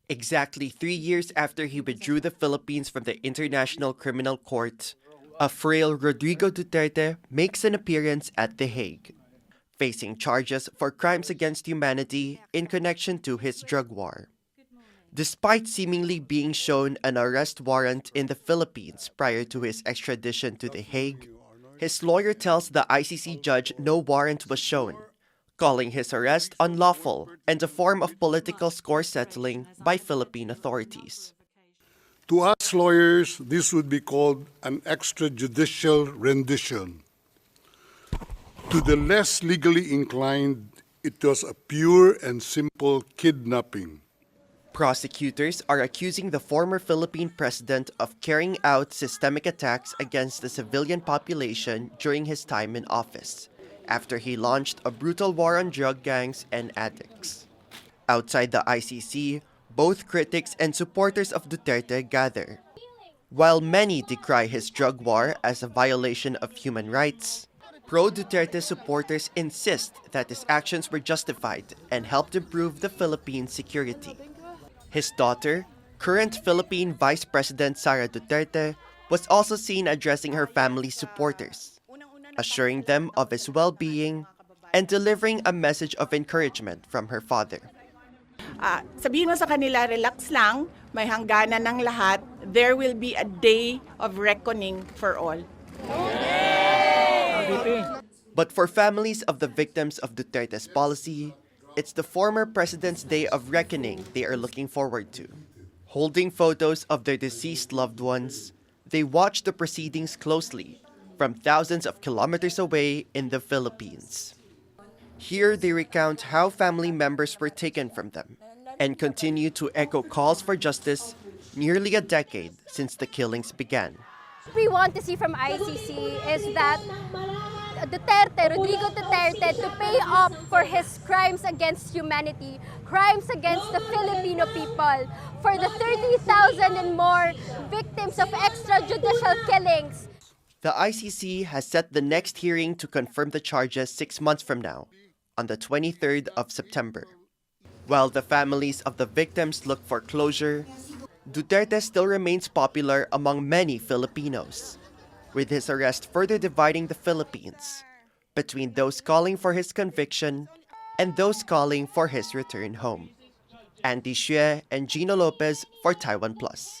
Exactly 3 years after he withdrew the Philippines from the International Criminal Court, a frail Rodrigo Duterte makes an appearance at The Hague, facing charges for crimes against humanity in connection to his drug war. Despite seemingly being shown an arrest warrant in the Philippines prior to his extradition to The Hague, his lawyer tells the ICC judge no warrant was shown, calling his arrest unlawful and a form of political score settling by Philippine authorities. To us lawyers, this would be called an extrajudicial rendition. To the less legally inclined, it was a pure and simple kidnapping. Prosecutors are accusing the former Philippine president of carrying out systemic attacks against the civilian population during his time in office, after he launched a brutal war on drug gangs and addicts. Outside the ICC, both critics and supporters of Duterte gather. While many decry his drug war as a violation of human rights, pro-Duterte supporters insist that his actions were justified and helped improve the Philippines' security. His daughter, current Philippine Vice President Sara Duterte, was also seen addressing her family's supporters, assuring them of his well-being and delivering a message of encouragement from her father. Sabihin mo sa kanila, relax lang, may hangganan ng lahat, there will be a day of reckoning for all. But for families of the victims of Duterte's policy, it's the former president's day of reckoning they are looking forward to. Holding photos of their deceased loved ones, they watch the proceedings closely from thousands of kilometers away in the Philippines. Here they recount how family members were taken from them and continue to echo calls for justice nearly a decade since the killings began. What we want to see from ICC is that Rodrigo Duterte, to pay up for his crimes against humanity, crimes against the Filipino people, for the 30,000 and more victims of extrajudicial killings. The ICC has set the next hearing to confirm the charges 6 months from now, on the 23rd of September. While the families of the victims look for closure, Duterte still remains popular among many Filipinos, with his arrest further dividing the Philippines between those calling for his conviction and those calling for his return home. Hsueh and Gino Lopez for TaiwanPlus.